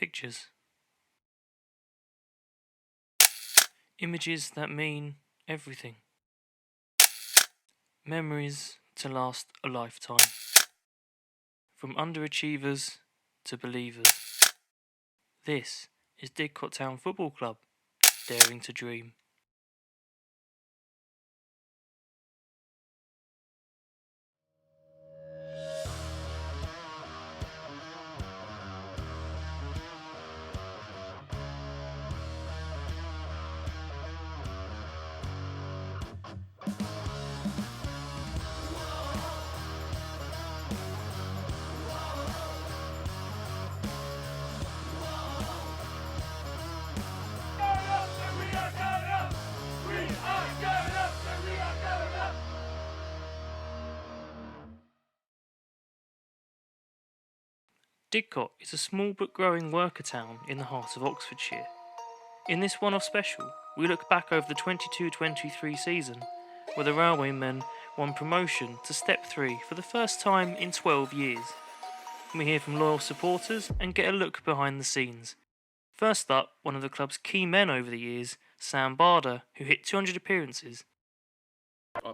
pictures. Images that mean everything. Memories to last a lifetime. From underachievers to believers. This is Didcot Town Football Club, daring to dream. Didcot is a small but growing worker town in the heart of Oxfordshire. In this one-off special, we look back over the 22-23 season, where the Railwaymen won promotion to Step 3 for the first time in 12 years. We hear from loyal supporters and get a look behind the scenes. First up, one of the club's key men over the years, Sam Barder, who hit 200 appearances. I've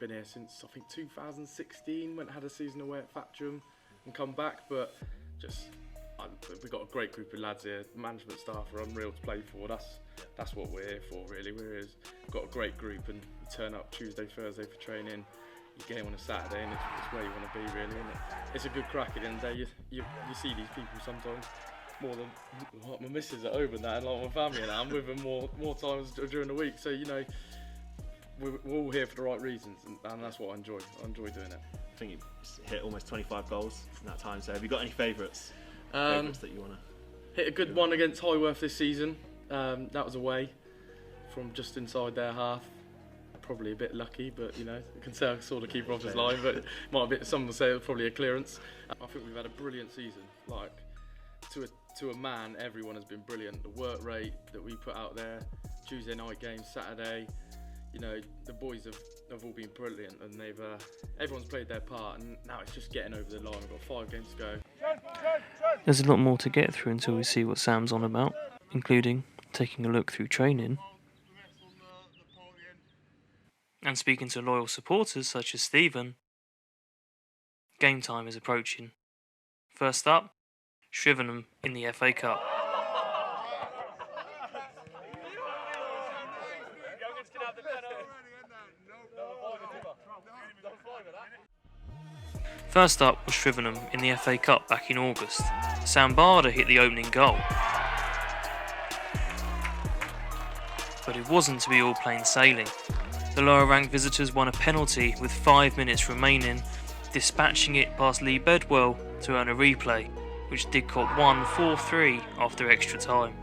been here since, I think, 2016, when I had a season away at Thatcham and come back, but we've got a great group of lads here. Management staff are unreal to play for. That's what we're here for, really. We've got a great group, and you turn up Tuesday, Thursday for training. You game on a Saturday, and it's where you want to be, really. And it's a good crack at the end of the day. You see these people sometimes more than my missus at home and that, and like my family and that. I'm with them more times during the week. So we're all here for the right reasons, and that's what I enjoy. I enjoy doing it. I think you hit almost 25 goals in that time, so have you got any favourites that you want to hit a good one against Highworth this season? That was away from just inside their half. Probably a bit lucky, but you can say I saw the keeper off his line, but some will say it was probably a clearance. I think we've had a brilliant season. Like, to a man, everyone has been brilliant. The work rate that we put out there, Tuesday night games, Saturday, the boys have all been brilliant, and everyone's played their part, and now it's just getting over the line. We've got 5 games to go. There's a lot more to get through until we see what Sam's on about, including taking a look through training and speaking to loyal supporters such as Stephen. Game time is approaching. First up, Shrivenham in the FA Cup. First up was Shrivenham in the FA Cup back in August. Sam Barder hit the opening goal. But it wasn't to be all plain sailing. The lower ranked visitors won a penalty with 5 minutes remaining, dispatching it past Lee Bedwell to earn a replay, which Didcot won 4-3 after extra time.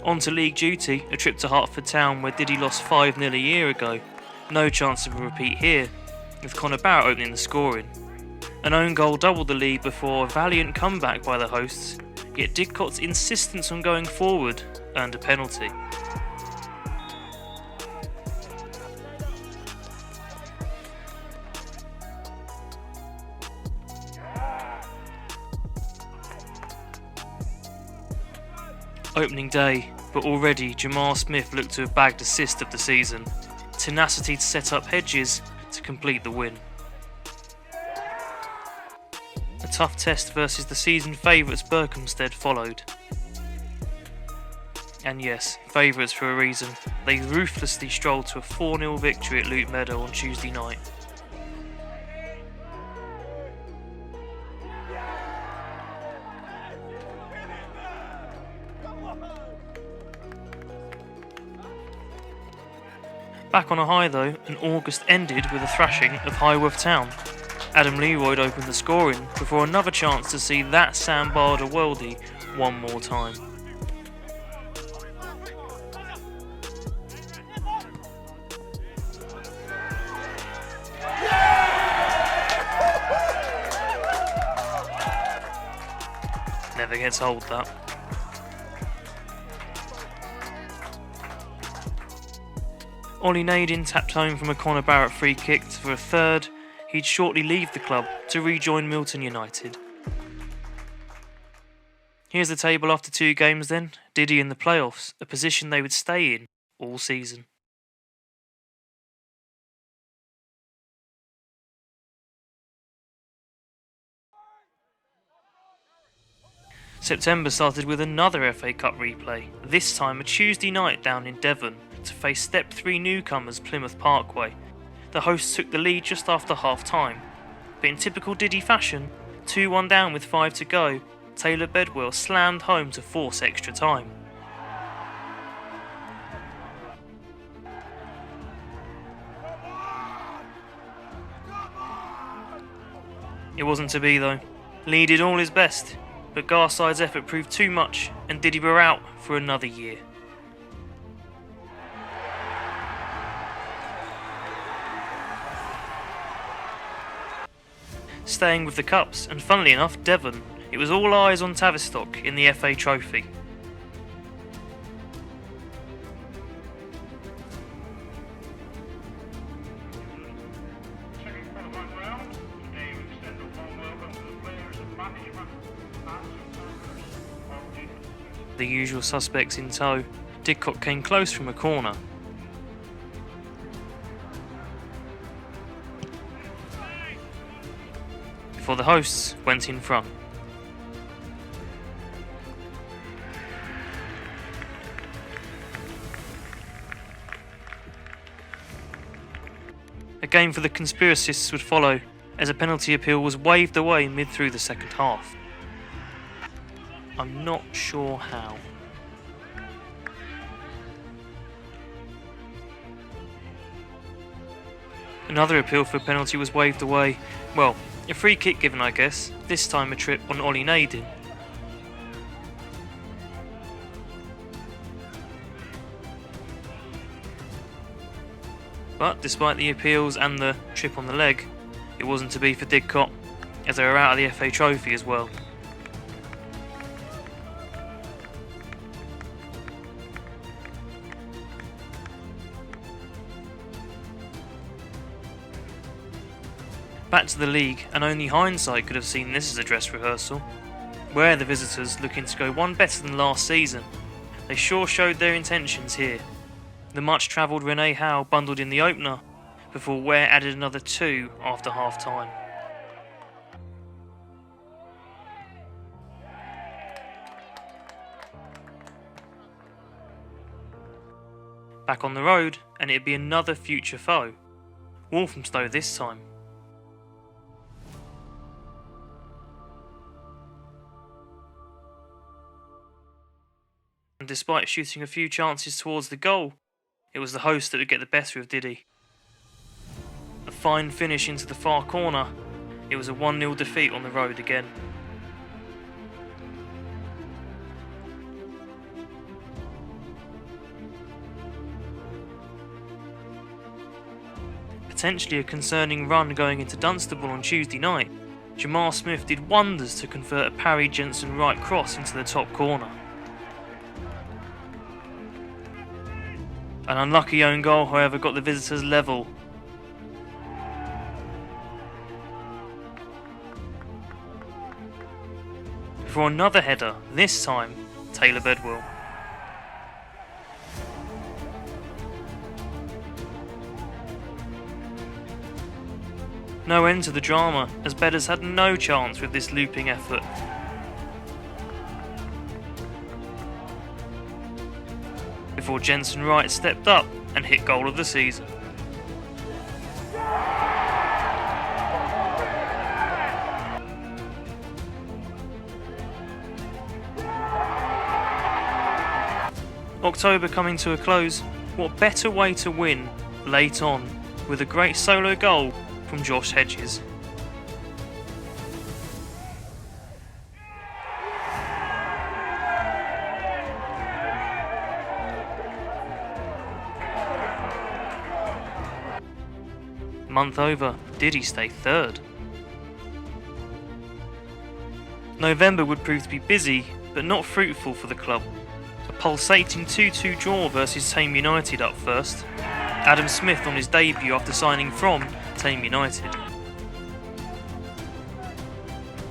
On to league duty, a trip to Hertford Town where Diddy lost 5-0 a year ago. No chance of a repeat here, with Connor Barrett opening the scoring. An own goal doubled the lead before a valiant comeback by the hosts, yet Didcot's insistence on going forward earned a penalty. Opening day, but already Jamal Smith looked to have bagged assist of the season. Tenacity to set up Hedges to complete the win. A tough test versus the season favourites Berkhamsted followed. And yes, favourites for a reason. They ruthlessly strolled to a 4-0 victory at Luton Meadow on Tuesday night. Back on a high though, and August ended with a thrashing of Highworth Town. Adam Leroyd opened the scoring before another chance to see that Sam Barder worldie one more time. Never gets old, that. Ollie Nadin tapped home from a Connor Barrett free kick for a third. He'd shortly leave the club to rejoin Milton United. Here's the table after 2 games then. Diddy in the playoffs, a position they would stay in all season. September started with another FA Cup replay, this time a Tuesday night down in Devon to face Step 3 newcomers Plymouth Parkway. The hosts took the lead just after half time, but in typical Diddy fashion, 2-1 down with 5 to go, Taylor Bedwell slammed home to force extra time. It wasn't to be though. Lee did all his best, but Garside's effort proved too much and Diddy were out for another year. Staying with the Cups, and funnily enough Devon, it was all eyes on Tavistock in the FA Trophy. The usual suspects in tow, Didcot came close from a corner. Before the hosts went in front. A game for the conspiracists would follow, as a penalty appeal was waved away mid through the second half. I'm not sure how. Another appeal for a penalty was waved away. Well, a free kick given I guess, this time a trip on Ollie Nadin. But despite the appeals and the trip on the leg, it wasn't to be for Didcot, as they were out of the FA Trophy as well. Back to the league, and only hindsight could have seen this as a dress rehearsal. Where the visitors, looking to go one better than last season, they sure showed their intentions here. The much travelled Renee Howe bundled in the opener, before Ware added another 2 after half time. Back on the road, and it'd be another future foe. Walthamstow this time. And despite shooting a few chances towards the goal, it was the host that would get the better of Diddy. A fine finish into the far corner, it was a 1-0 defeat on the road again. Potentially a concerning run going into Dunstable on Tuesday night, Jamar Smith did wonders to convert a Parry Jensen right cross into the top corner. An unlucky own goal, however, got the visitors level. For another header, this time Taylor Bedwell. No end to the drama, as Bedders had no chance with this looping effort. Before Jensen Wright stepped up and hit goal of the season. October coming to a close, what better way to win late on with a great solo goal from Josh Hedges. Month over, did he stay third? November would prove to be busy, but not fruitful for the club. A pulsating 2-2 draw versus Tame United up first. Adam Smith on his debut after signing from Tame United.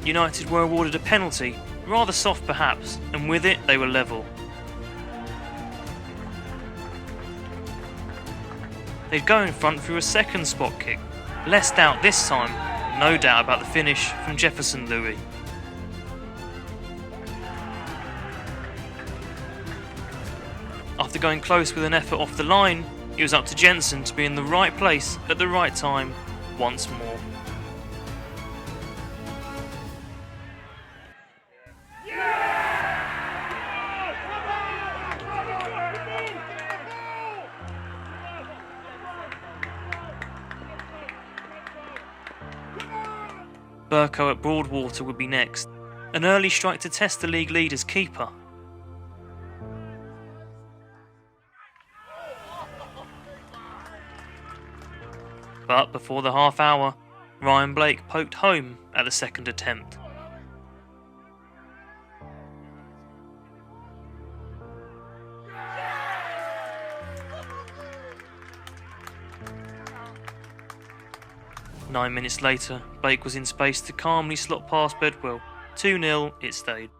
United were awarded a penalty, Rather soft perhaps, and with it they were level. They'd go in front through a second spot kick. Less doubt this time, no doubt about the finish from Jefferson Louis. After going close with an effort off the line, it was up to Jensen to be in the right place at the right time once more. Burko at Broadwater would be next, an early strike to test the league leader's keeper. But before the half hour, Ryan Blake poked home at the second attempt. Nine minutes later, Blake was in space to calmly slot past Bedwell. 2-0 it stayed.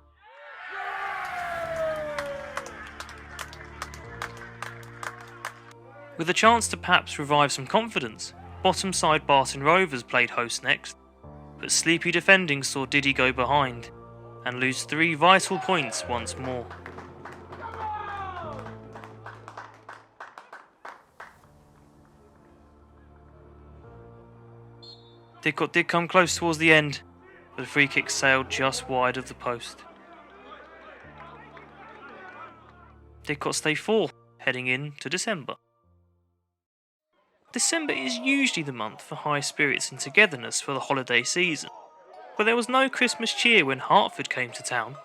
With a chance to perhaps revive some confidence, bottom side Barton Rovers played host next, but sleepy defending saw Diddy go behind and lose 3 vital points once more. Didcot did come close towards the end, but the free kick sailed just wide of the post. Didcot stay 4th, heading in to December. December is usually the month for high spirits and togetherness for the holiday season, but there was no Christmas cheer when Hertford came to town.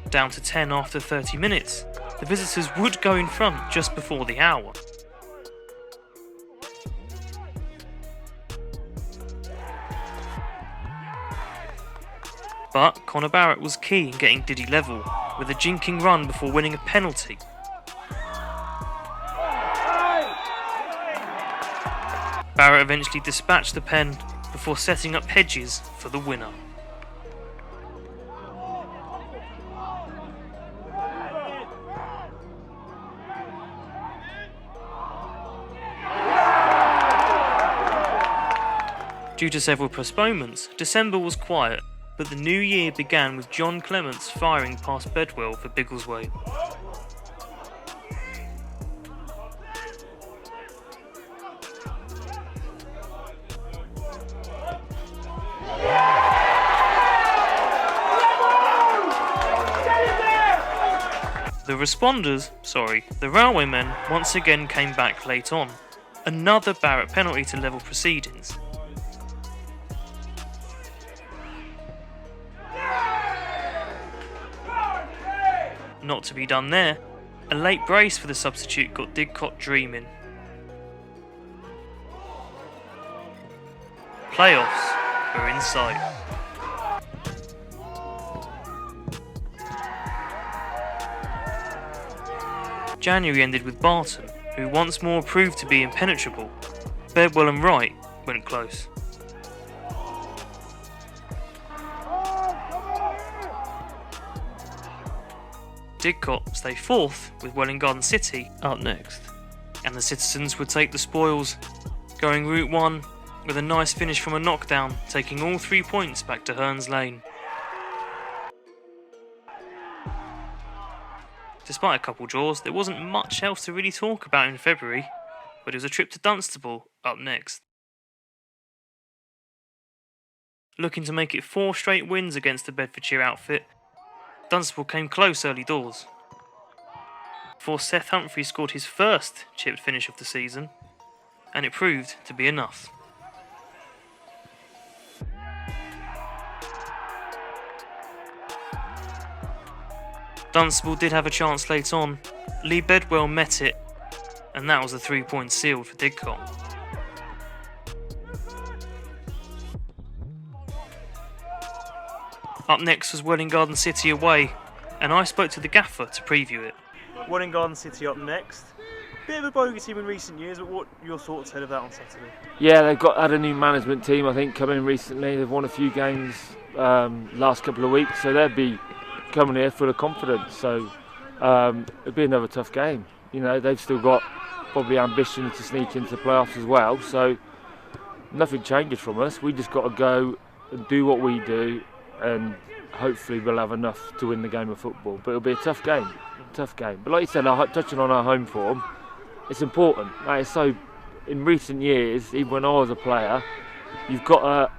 Down to 10 after 30 minutes, the visitors would go in front just before the hour. But Connor Barrett was key in getting Diddy level, with a jinking run before winning a penalty. Barrett eventually dispatched the pen before setting up Hedges for the winner. Due to several postponements, December was quiet, but the new year began with John Clements firing past Bedwell for Biggleswade. The the Railwaymen once again came back late on. Another Barrett penalty to level proceedings. Not to be done there, a late brace for the substitute got Didcot dreaming. Playoffs were in sight. January ended with Barton, who once more proved to be impenetrable. Bedwell and Wright went close. Didcot stay 4th with Welwyn Garden City up next, and the citizens would take the spoils, going Route 1 with a nice finish from a knockdown, taking all 3 points back to Hearns Lane. Despite a couple draws, there wasn't much else to really talk about in February, but it was a trip to Dunstable up next. Looking to make it 4 straight wins against the Bedfordshire outfit, Dunstable came close early doors, before Seth Humphrey scored his first chipped finish of the season, and it proved to be enough. Dunstable did have a chance late on. Lee Bedwell met it, and that was the 3 points sealed for Didcot. Up next was Welwyn Garden City away, and I spoke to the gaffer to preview it. Welwyn Garden City up next. Bit of a bogey team in recent years, but what are your thoughts ahead of that on Saturday? Yeah, they've had a new management team, I think, come in recently. They've won a few games last couple of weeks, so they'll be coming here full of confidence. So it'll be another tough game. You know, they've still got probably ambition to sneak into the playoffs as well. So nothing changes from us. We just got to go and do what we do, and hopefully we'll have enough to win the game of football. But it'll be a tough game. But like you said, touching on our home form, it's important. Like, it's so, in recent years, even when I was a player, you've got to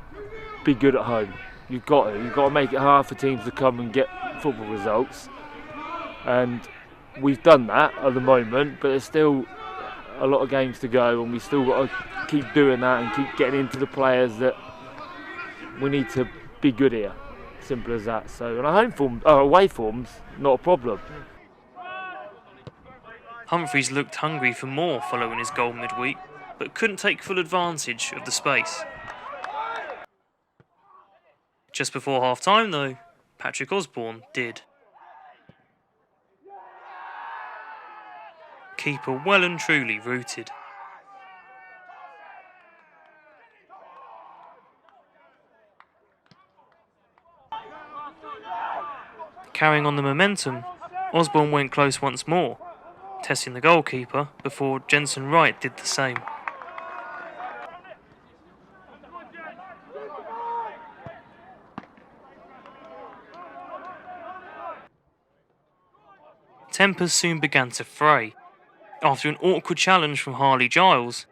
be good at home. You've got to make it hard for teams to come and get football results. And we've done that at the moment, but there's still a lot of games to go, and we still got to keep doing that and keep getting into the players that we need to be good here. Simple as that. So, and our away form's not a problem. Humphreys looked hungry for more following his goal midweek, but couldn't take full advantage of the space. Just before half-time though, Patrick Osborne did. Keeper well and truly rooted. Carrying on the momentum, Osborne went close once more, testing the goalkeeper before Jensen Wright did the same. Tempers soon began to fray. After an awkward challenge from Harley Giles,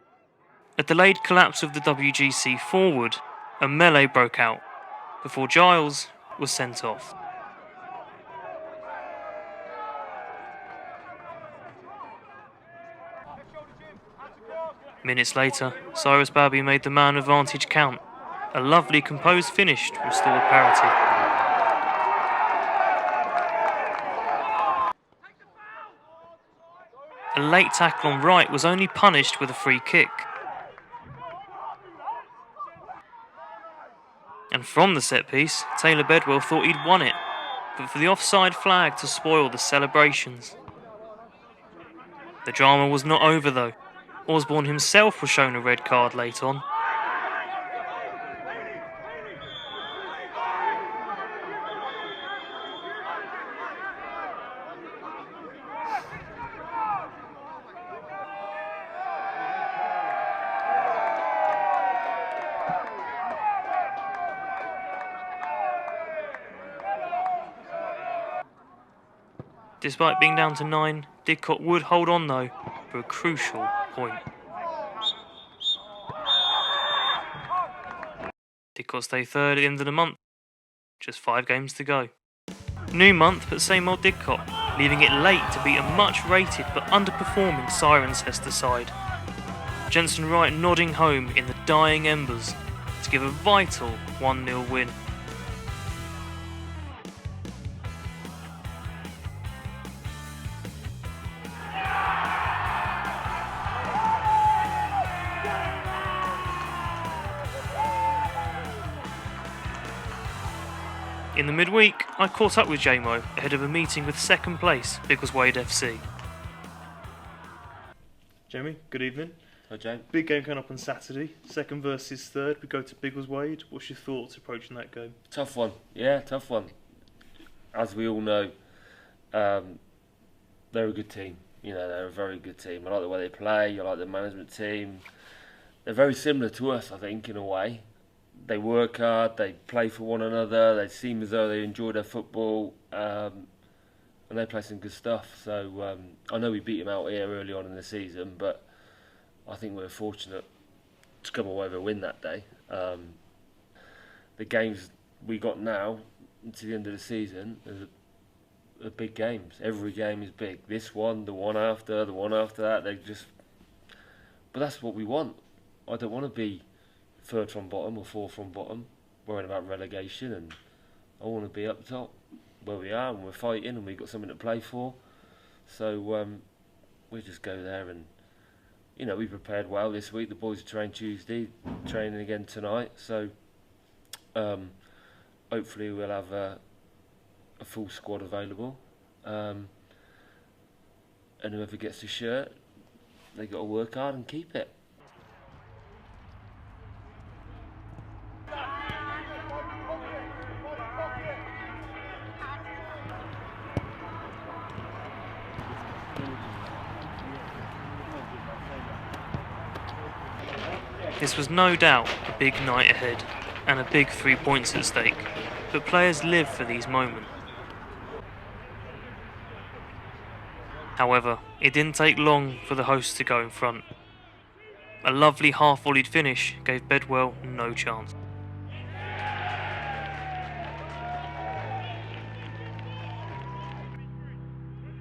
a delayed collapse of the WGC forward, a melee broke out before Giles was sent off. Minutes later, Cyrus Babby made the man advantage count. A lovely composed finish to restore parity. A late tackle on Wright was only punished with a free kick. And from the set piece, Taylor Bedwell thought he'd won it, but for the offside flag to spoil the celebrations. The drama was not over though. Osborne himself was shown a red card late on. Despite being down to 9, Didcot would hold on though for a crucial point. Didcot stay third at the end of the month. Just 5 games to go. New month, but same old Didcot, leaving it late to beat a much rated but underperforming Cirencester side. Jensen Wright nodding home in the dying embers to give a vital 1-0 win. In the midweek, I caught up with JMO ahead of a meeting with second place Biggleswade FC. Jamie, good evening. Hi, James. Big game coming up on Saturday, second versus third. We go to Biggleswade. What's your thoughts approaching that game? Tough one. Yeah, tough one. As we all know, they're a good team. You know, they're a very good team. I like the way they play. I like the management team. They're very similar to us, I think, in a way. They work hard, they play for one another, they seem as though they enjoy their football, and they play some good stuff. So I know we beat them out here early on in the season, but I think we're fortunate to come away with a win that day. The games we got now, to the end of the season, are big games. Every game is big. This one, the one after that, but that's what we want. I don't want to be third from bottom or fourth from bottom, worrying about relegation, and I want to be up top where we are and we're fighting and we've got something to play for. So we just go there and, you know, we prepared well this week. The boys trained Tuesday, training again tonight. So hopefully we'll have a full squad available, and whoever gets the shirt They've got to work hard and keep it. This was no doubt a big night ahead, and a big 3 points at stake, but players live for these moments. However, it didn't take long for the hosts to go in front. A lovely half-volleyed finish gave Bedwell no chance.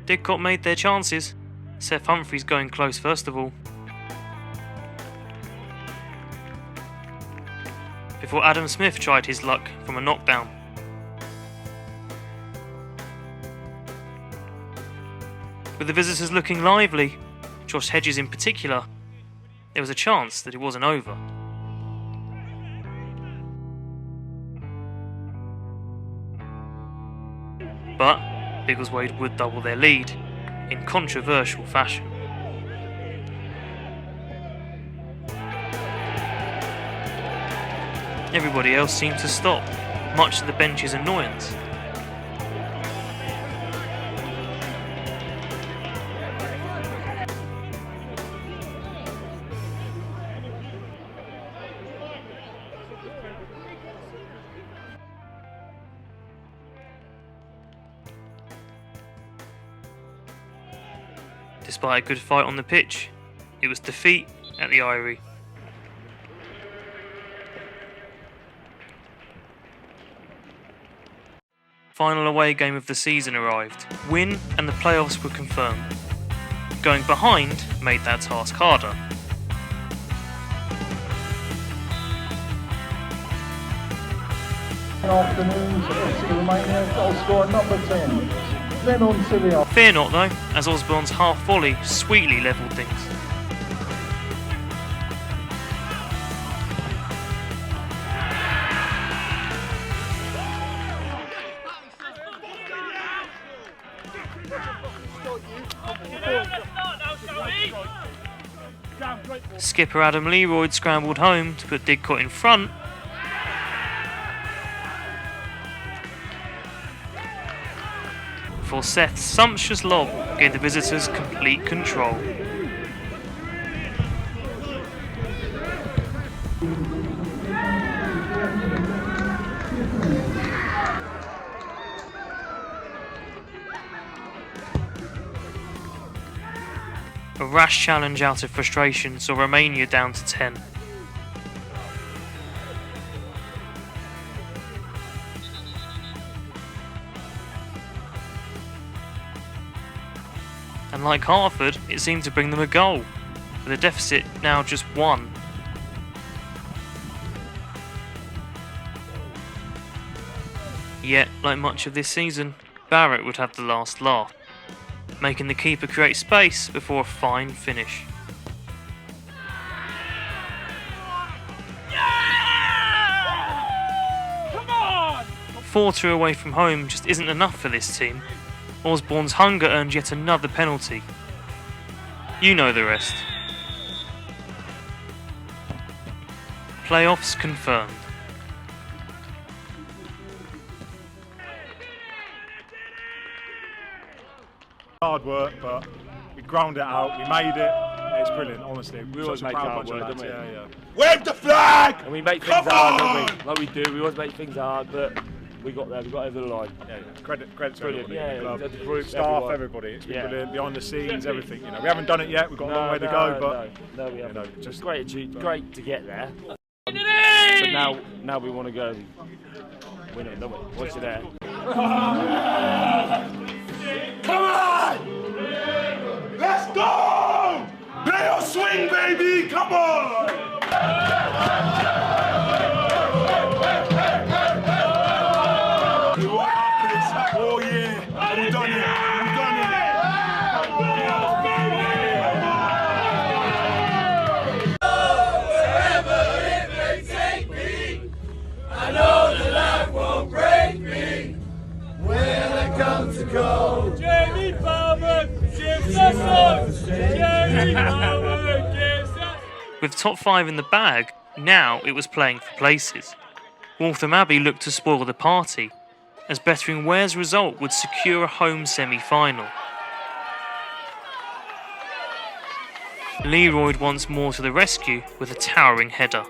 Didcot made their chances, Seth Humphreys going close first of all, before Adam Smith tried his luck from a knockdown. With the visitors looking lively, Josh Hedges in particular, there was a chance that it wasn't over. But Biggleswade would double their lead in controversial fashion. Everybody else seemed to stop, much to the bench's annoyance. Despite a good fight on the pitch, it was defeat at the Eyrie. Final away game of the season arrived. Win and the playoffs were confirmed. Going behind made that task harder. Afternoons, FC Romania, goal scorer number 10. Then on to the... Fear not though, as Osborne's half volley sweetly levelled things. Skipper Adam Leroyd scrambled home to put Didcot in front. For Seth's sumptuous lob gave the visitors complete control. A rash challenge out of frustration saw Romania down to 10. And like Hartford, it seemed to bring them a goal, with the deficit now just 1. Yet, like much of this season, Barrett would have the last laugh, making the keeper create space before a fine finish. Come on! 4-2 away from home just isn't enough for this team. Osborne's hunger earned yet another penalty. You know the rest. Playoffs confirmed. Hard work, but we ground it out, we made it. It's brilliant, honestly. We always make hard work, don't we? Yeah. Wave the flag! And we make things hard, don't we? Like we do, we always make things hard, but we got there, we got over the line. Yeah. Credit to everybody. Yeah, the the group, staff, everybody. It's been brilliant, behind the scenes, everything. You know, we haven't done it yet, we've got a long way to go, but no, we haven't. You know, just great to get there. But now we want to go win it, don't we? Once you're there. Come on! Let's go! Play your swing, baby! Come on! Oh yeah! We've done it! We've done it! Wherever it may take me, I know that life won't break me. When I come to go, Jamie Palmer, Jim Sesson, Jamie Palmer. With top 5 in the bag, now it was playing for places. Waltham Abbey looked to spoil the party, as bettering Ware's result would secure a home semi-final. Leroyd once more to the rescue with a towering header.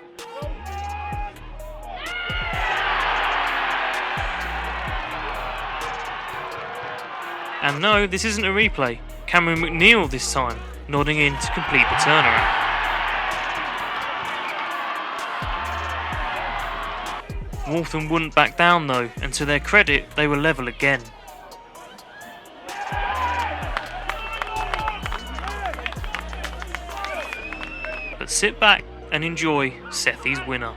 And no, this isn't a replay. Cameron McNeil this time, nodding in to complete the turnaround. Waltham wouldn't back down though, and to their credit, they were level again. But sit back and enjoy Sethi's winner.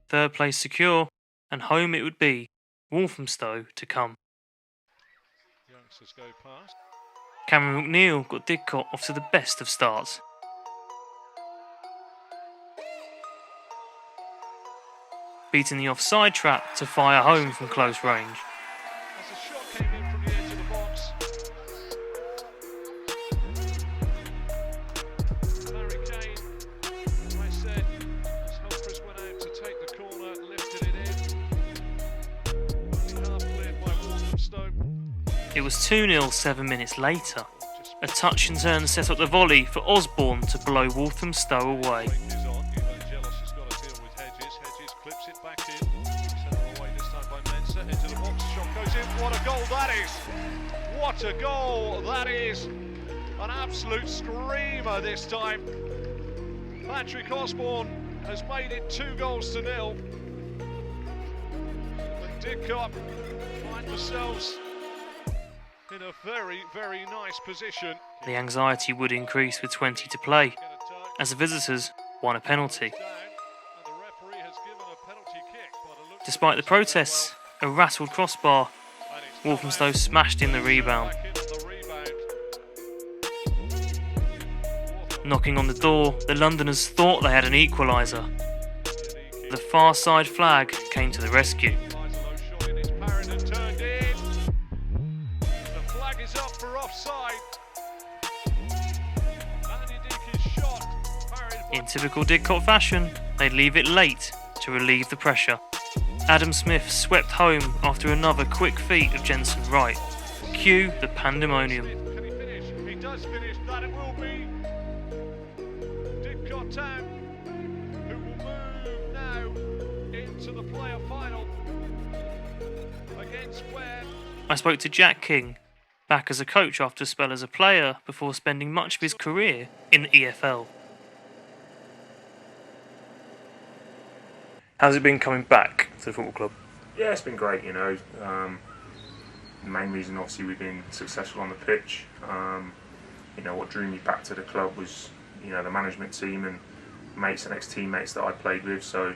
Third place secure, and home it would be, Walthamstow to come. Youngsters go past. Cameron McNeil got Didcot off to the best of starts. Beating the offside trap to fire home from close range. As a shot came in from the edge of the box. Larry Kane, as I said, as Humphreys went out to take the corner, lifted it in. Only half cleared by Walthamstow. It was 2-0 7 minutes later. A touch and turn set up the volley for Osborne to blow Walthamstow away. What a goal that is! What a goal that is! An absolute screamer this time. Patrick Osborne has made it 2-0. And Didcot find themselves in a very, very nice position. The anxiety would increase with 20 to play, as the visitors won a penalty. Despite the protests, a rattled crossbar, Walthamstow smashed in the rebound. Knocking on the door, the Londoners thought they had an equaliser. The far side flag came to the rescue. In typical Didcot fashion, they'd leave it late to relieve the pressure. Adam Smith swept home after another quick feat of Jensen Wright. Cue the pandemonium. Can he finish? He does finish. That it will be Didcot Town, who will move now into the playoff final against Ware. I spoke to Jack King, back as a coach after a spell as a player before spending much of his career in the EFL. How's it been coming back to the football club? Yeah, it's been great, you know. The main reason, obviously, we've been successful on the pitch. You know, what drew me back to the club was, you know, the management team and mates and ex-teammates that I played with. So,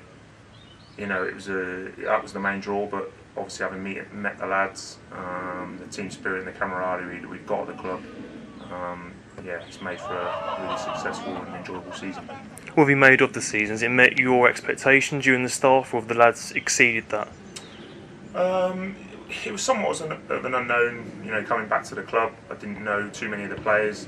you know, that was the main draw. But obviously, having met the lads, the team spirit and the camaraderie that we've got at the club, yeah, it's made for a really successful and enjoyable season. What have you made of the season? Has it met your expectations, you and the staff, or have the lads exceeded that? It was somewhat of an unknown, you know, coming back to the club. I didn't know too many of the players,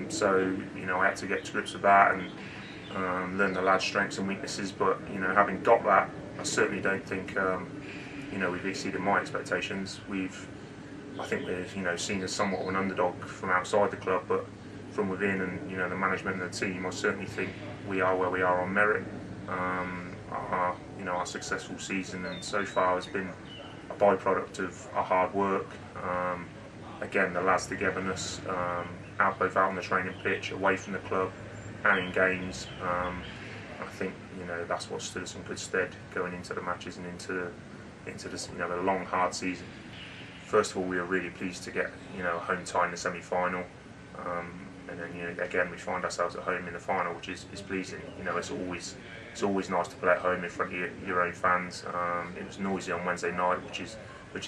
so, you know, I had to get to grips with that and learn the lads' strengths and weaknesses. But, you know, having got that, I certainly don't think, you know, we've exceeded my expectations. I think we're, you know, seen as somewhat of an underdog from outside the club, but from within and, you know, the management and the team, I certainly think we are where we are on merit. You know, our successful season and so far has been a byproduct of our hard work. Again, the lads' togetherness, both out on the training pitch, away from the club, and in games. I think, you know, that's what stood us in good stead going into the matches and into this, you know, the long hard season. First of all, we were really pleased to get, you know, a home tie in the semi-final, and then, you know, again we find ourselves at home in the final, which is pleasing. You know, it's always nice to play at home in front of your own fans. It was noisy on Wednesday night, which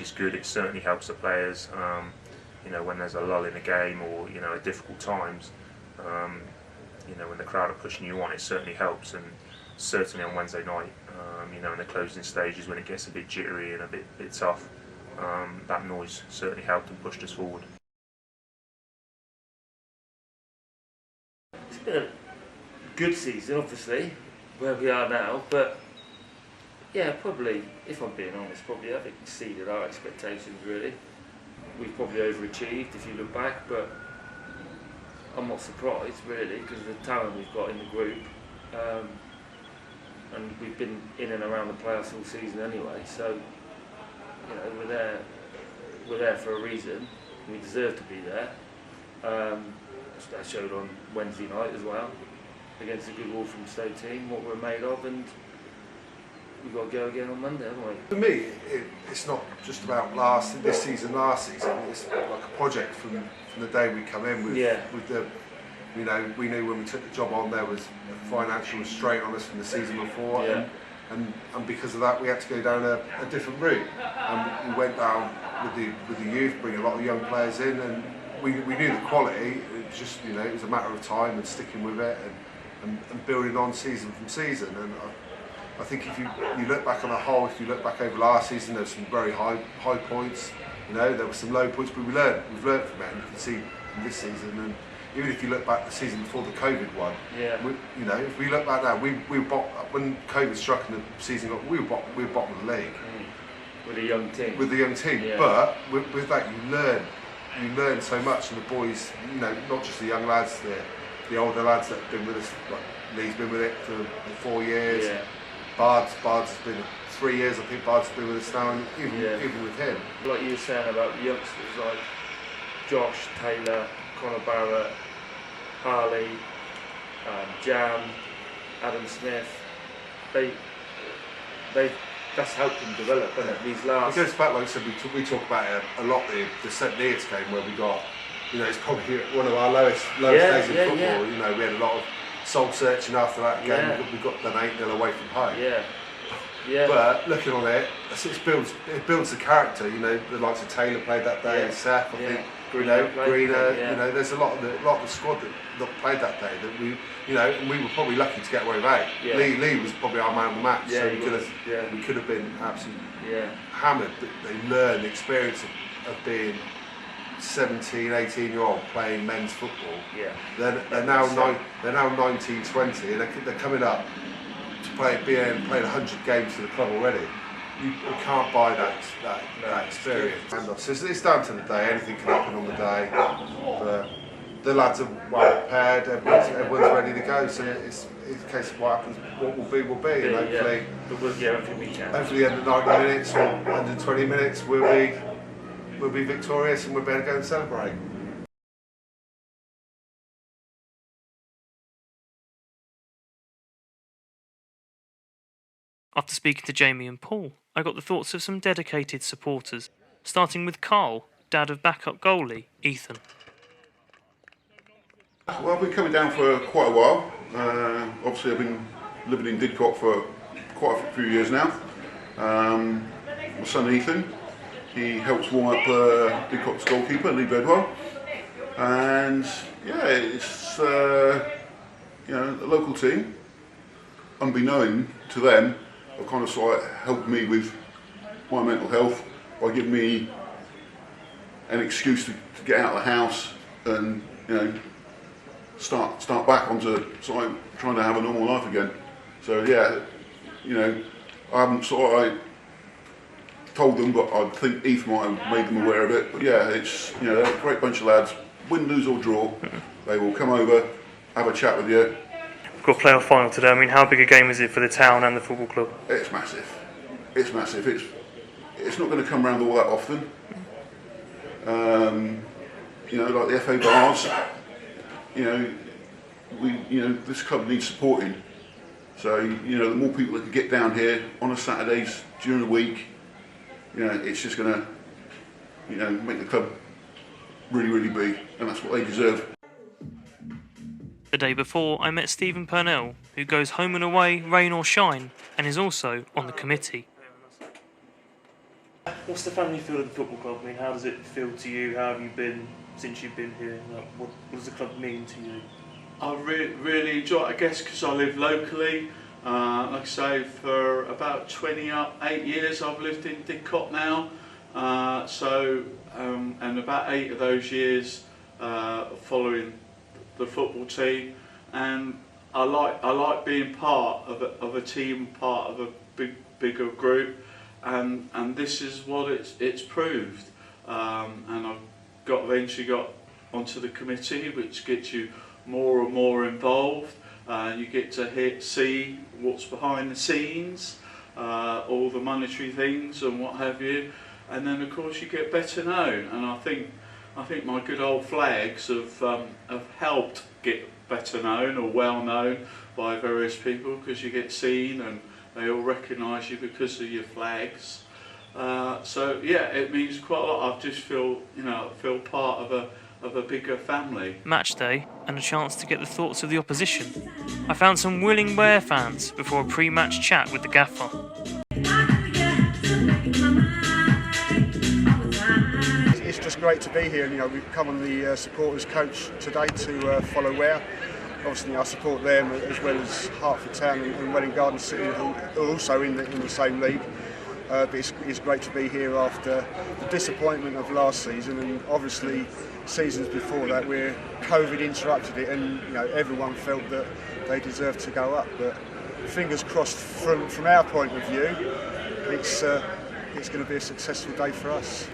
is good. It certainly helps the players. You know, when there's a lull in the game or, you know, at difficult times, you know, when the crowd are pushing you on, it certainly helps. And certainly on Wednesday night. You know, in the closing stages when it gets a bit jittery and a bit tough, that noise certainly helped and pushed us forward. It's been a good season, obviously, where we are now, but yeah, probably, if I'm being honest, probably have exceeded our expectations, really. We've probably overachieved if you look back, but I'm not surprised, really, because of the talent we've got in the group. And we've been in and around the playoffs all season anyway, so you know, we're there for a reason. We deserve to be there. That showed on Wednesday night as well, against a good Walthamstow team, what we're made of, and we've got to go again on Monday, haven't we? For me, it's not just about this season, last season. It's like a project from the day we come in with the. You know, we knew when we took the job on there was a financial restraint on us from the season before, and because of that we had to go down a different route. And we went down with the youth, bring a lot of young players in, and we knew the quality. It was just, you know, it was a matter of time and sticking with it and building on season from season. And I think if you look back on a whole, if you look back over last season, there were some very high points. You know, there were some low points, but we've learned from it. And you can see from this season, and even if you look back the season before the COVID one, you know, if we look back now, we were when COVID struck and the season got, we were bottom of the league with a young team. With the young team, but with that you learn so much, and the boys, you know, not just the young lads, the older lads that have been with us. Like Lee's been with it for 4 years. Yeah. Bard's has been 3 years. I think Bard's been with us now, and even with him. Like you were saying about the youngsters, like Josh, Taylor, Connor Barrett, Harley, Jam, Adam Smith, that's helped them develop, isn't it? These last. It goes back, like I said, we talk about it a lot. The St Neots game where we got, you know, it's probably one of our lowest days in football. Yeah. You know, we had a lot of soul searching after that game. We got done 8-0 away from home. Yeah. But looking on it builds the character. You know, the likes of Taylor played that day, and Seth, I think. Greener. You know, there's a lot of the squad that played that day that we, you know, and we were probably lucky to get away with 8. Yeah. Lee was probably our man of the match, so we could have been absolutely hammered. But they learned the experience of being 17, 18-year-old playing men's football. Yeah. They're now 19, 20, and they're coming up to playing 100 games for the club already. You can't buy that experience. So it's down to the day. Anything can happen on the day. But the lads are well prepared. Everyone's ready to go. So it's a case of what happens. What will be, and hopefully, hopefully, at the 90 minutes or 120 minutes, we'll be victorious and we'll be able to go and celebrate. After speaking to Jamie and Paul, I got the thoughts of some dedicated supporters, starting with Carl, dad of backup goalie Ethan. Well, I've been coming down for quite a while. Obviously, I've been living in Didcot for quite a few years now. My son Ethan, he helps warm up Didcot's goalkeeper, Lee Bedwell. And yeah, it's you know, a local team. Unbeknown to them, have kind of sort of helped me with my mental health by giving me an excuse to get out of the house and, you know, start back onto sort of trying to have a normal life again. So yeah, you know, I haven't sort of told them, but I think Ethan might have made them aware of it. But yeah, it's, you know, they're a great bunch of lads. Win, lose or draw, they will come over, have a chat with you. We've got a playoff final today. I mean, how big a game is it for the town and the football club? It's massive. It's massive. It's not going to come around all that often. You know, like the FA bars. You know, this club needs supporting. So, you know, the more people that can get down here on a Saturdays during the week, you know, it's just going to, you know, make the club really, really big, and that's what they deserve. The day before, I met Stephen Purnell, who goes home and away, rain or shine, and is also on the committee. What's the family feel of the football club? I mean, how does it feel to you? How have you been since you've been here? Like, what does the club mean to you? I really enjoy it, I guess, because I live locally. Like I say, for about 28 years I've lived in Didcot now, and about 8 of those years following the football team, and I like being part of a team, part of a bigger group, and this is what it's proved. And I've eventually got onto the committee, which gets you more and more involved. You get to see what's behind the scenes, all the monetary things and what have you, and then of course you get better known. And I think my good old flags have helped get better known or well known by various people, because you get seen and they all recognise you because of your flags. So yeah, it means quite a lot. I just feel part of a bigger family. Match day and a chance to get the thoughts of the opposition. I found some willing Ware fans before a pre-match chat with the gaffer. It's just great to be here. We've come on the supporters coach today to follow Ware. Obviously, I support them as well as Hertford Town and Welwyn Garden City, who are also in the same league. But it's great to be here after the disappointment of last season, and obviously seasons before that where COVID interrupted it, and everyone felt that they deserved to go up. But fingers crossed, from our point of view, it's going to be a successful day for us.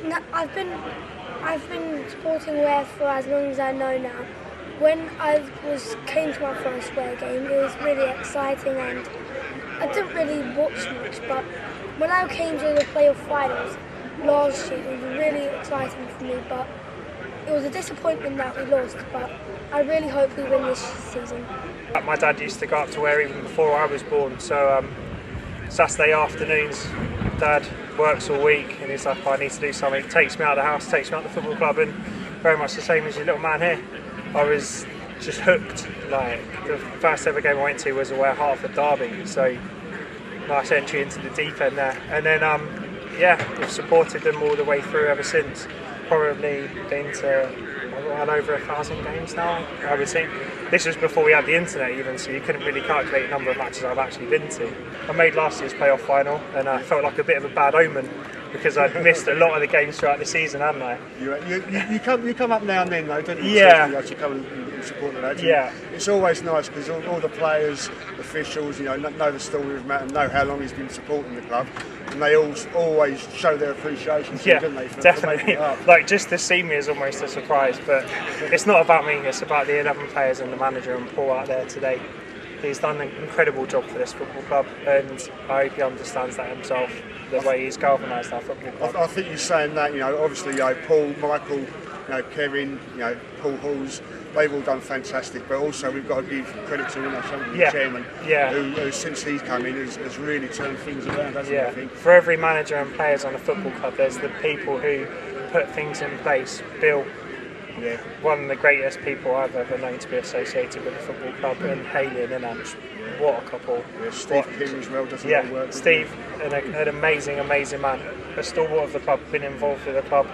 No, I've been supporting Ware for as long as I know now. When I came to my first Ware game, it was really exciting, and I didn't really watch much, but when I came to the playoff finals last year, it was really exciting for me, but it was a disappointment that we lost, but I really hope we win this season. My dad used to go up to Ware even before I was born, so Saturday afternoons, Dad works all week and he's like, I need to do something, takes me out of the house, takes me out to the football club, and very much the same as your little man here. I was just hooked. Like, the first ever game I went to was a Ware Hertford derby, so nice entry into the deep end there. And then we've supported them all the way through ever since. Probably been to well over 1,000 games now, I would say. This was before we had the internet even, so you couldn't really calculate the number of matches I've actually been to. I made last year's playoff final, and I felt like a bit of a bad omen because I'd missed a lot of the games throughout the season, hadn't I? You come up now and then though, don't you? Yeah. You actually come and support the lads. Yeah. It's always nice because all the players, officials, know the story of Matt and know how long he's been supporting the club, and they always show their appreciation to him, don't they? Definitely. Like, just to see me is almost a surprise, but it's not about me, it's about the 11 players and the manager and Paul out there today. He's done an incredible job for this football club, and I hope he understands that himself, the way he's galvanised our football club. I think you're saying that, obviously, Paul, Michael, Kevin, Paul Halls, they've all done fantastic, but also we've got to give credit to the chairman, who since he's come in has really turned things around, hasn't he, I think? For every manager and players on a football club, there's the people who put things in place. Bill, one of the greatest people I've ever known to be associated with the football club, and Haley and Inanch, what a couple. Steve King as well does a lot of work. Steve, an amazing man, a stalwart of the club, been involved with the club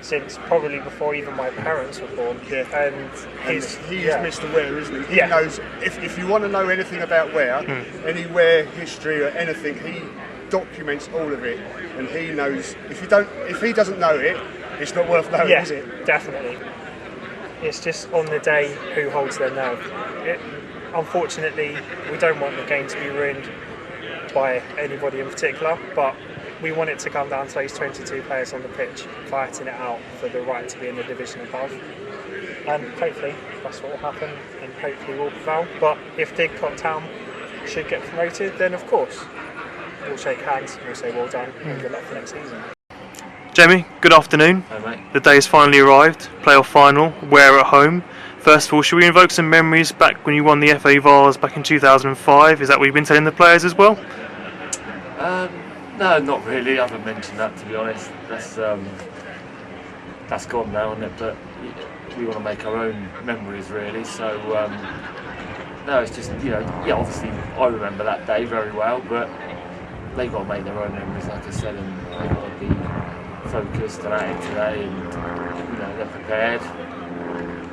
since probably before even my parents were born. And he's Mr. Ware, isn't he? He knows, if you want to know anything about Ware, any Ware history or anything, he documents all of it, and he knows. If he doesn't know it, it's not worth knowing, is it? Definitely. It's just on the day who holds their nerve. Unfortunately, we don't want the game to be ruined by anybody in particular, but we want it to come down to those 22 players on the pitch fighting it out for the right to be in the division above. And hopefully that's what will happen, and hopefully we'll prevail. But if Didcot Town should get promoted, then of course we'll shake hands and we'll say well done and good luck for next season. Jamie, good afternoon. Hi, mate. The day has finally arrived. Playoff final, Ware at home. First of all, should we invoke some memories back when you won the FA Vase back in 2005? Is that what you've been telling the players as well? No, not really. I haven't mentioned that, to be honest. That's gone now, isn't it? But we want to make our own memories, really. So no, it's just obviously I remember that day very well, but they've got to make their own memories, like I said, and they've got to be focused and at it today, and they're prepared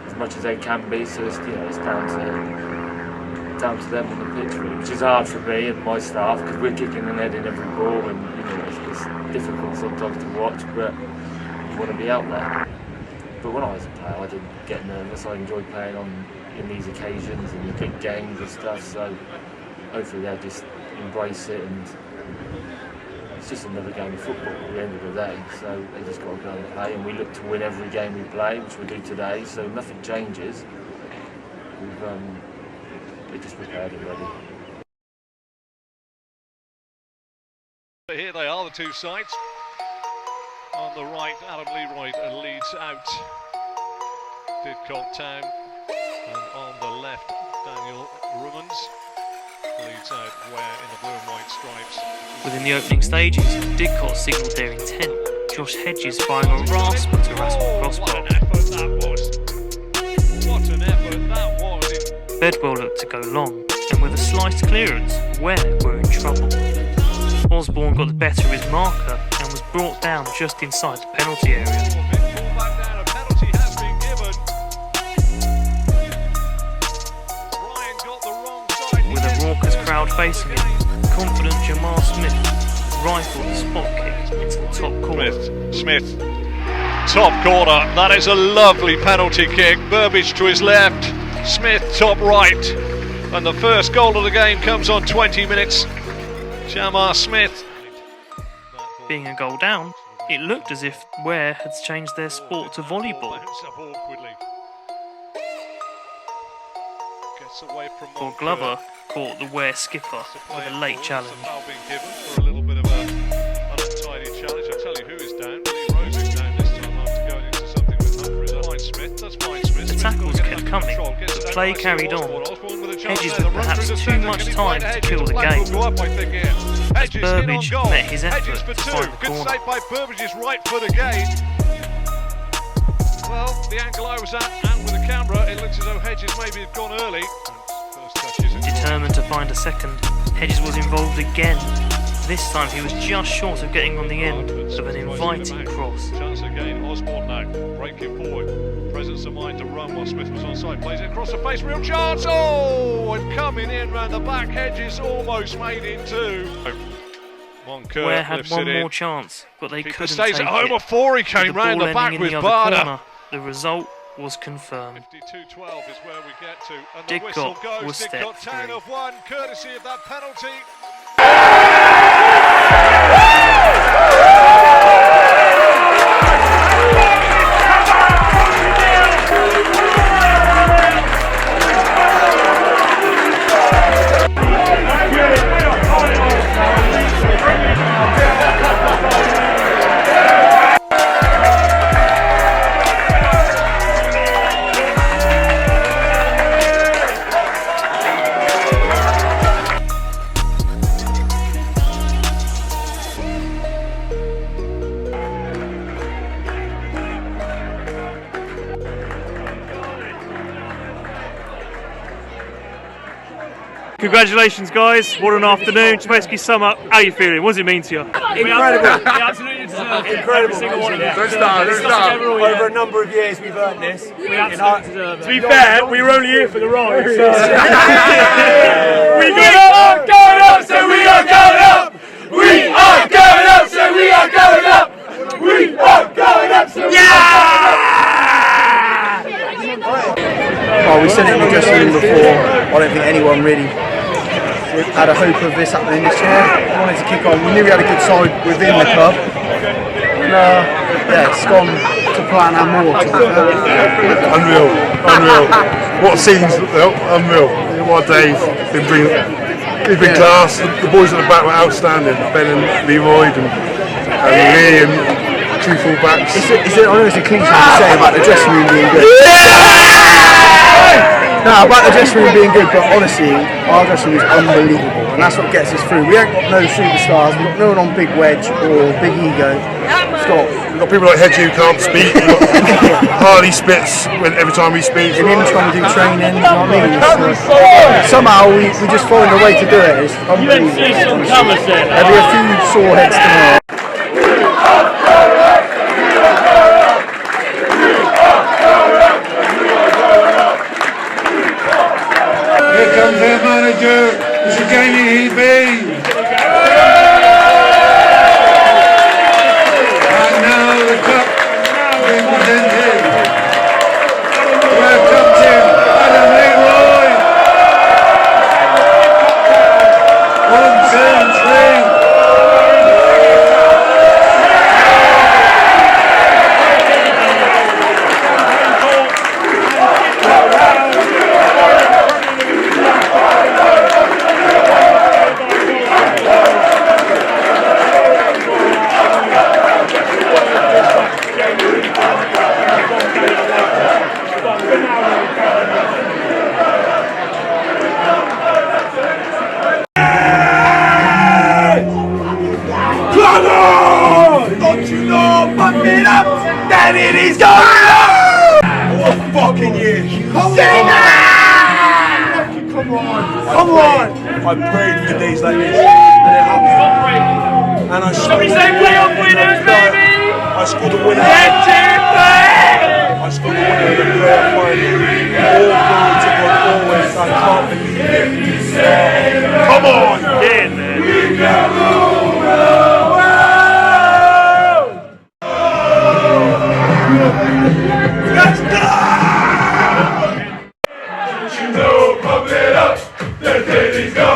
as much as they can be. So it's down to down to them on the pitch, really, which is hard for me and my staff because we're kicking and heading every ball, and it's difficult sometimes to watch, but you want to be out there. But when I was a player, I didn't get nervous. I enjoyed playing in these occasions and the big games and stuff. So hopefully they'll just embrace it, and it's just another game of football at the end of the day. So they just got to go and play, and we look to win every game we play, which we do today. So nothing changes. We just prepared it ready. Here they are, the two sides. On the right, Adam Leroy leads out Didcot Town, and on the left, Daniel Rummans leads out Ware in the blue and white stripes. Within the opening stages, Didcot signalled their intent. Josh Hedges firing a rasp to Rasmus Crossbar. What an effort that was! What an effort that was! Bedwell looked to go long, and with a sliced clearance, Ware were in trouble. Osborne got the better of his marker and was brought down just inside the penalty area. With a raucous crowd facing him, confident Jamal Smith rifled the spot kick into the top corner. Smith, top corner. That is a lovely penalty kick. Burbage to his left, Smith top right, and the first goal of the game comes on 20 minutes. Jamar Smith. Being a goal down, it looked as if Ware had changed their sport to volleyball. Paul Glover caught the Ware skipper with a late challenge. For a little bit of an untidy challenge. I tell you who is down. Lee Rose is down this time after going into something with Humphries. Fine Smith, that's fine Smith. The tackles kept coming, but play carried on. Hedges with perhaps too much time to kill the game. As Burbage met his effort to find the corner. Good save by Burbage's right foot again. Well, the angle I was at, and with the camera, it looks as though Hedges maybe had gone early. Determined to find a second, Hedges was involved again. This time he was just short of getting on the end of an inviting cross. Chance again, Osborne now, breaking forward. Presence of mind to run while Smith was onside. Plays it across the face, real chance! Oh! And coming in round the back, Hedges almost made it two. Ware had one more chance, but they couldn't take it. Stays at home before he came round the back with Barder. The result was confirmed. 52-12 is where we get to, and the Didcot whistle goes. was step Didcot Town three. of one, courtesy of that penalty. Congratulations, guys. What an afternoon. Just basically sum up, how are you feeling? What does it mean to you? Incredible. We absolutely deserve it. Incredible. Single one of them. Over a number of years, we've earned this. We absolutely deserve it. To be fair, we were only here for the ride. So. We are going up, so we are going up. We are going up, so we are going up. We are going up, so we are going up. Oh, we said it in the dressing room before. I don't think anyone really had a hope of this happening this year. We wanted to kick on. We knew we had a good side within the club. And, yeah, it's gone to plan and more. Unreal. What scenes, unreal. What a day. It's been class. The boys at the back were outstanding. Ben and Leroy and Lee and two full-backs. I know it's a cliche to say about the dressing room being good. No, about the dressing room being good, but honestly, our dressing room is unbelievable, and that's what gets us through. We ain't got no superstars, we've got no one on big wedge or big ego. We've got people like Hedgie who can't speak. Harley spits every time he speaks. And him trying to do training, you know what I mean? Somehow we just find a way to do it. It's unbelievable. There'll be a few sore heads tomorrow. Here comes manager is again he be. And now the cup being presented. Welcome to Adam Leroy. 1, 2, 3. Then it is going on! What fucking year! Come on! I prayed for days like this, and it happened. And I scored. Winners, baby! I scored the winner. I scored the winner in the playoff final. All glory to God always. I can't believe it. Come on! Get in there. We can rule the world! Let's go! Don't you know, pump it up, the daily's gone.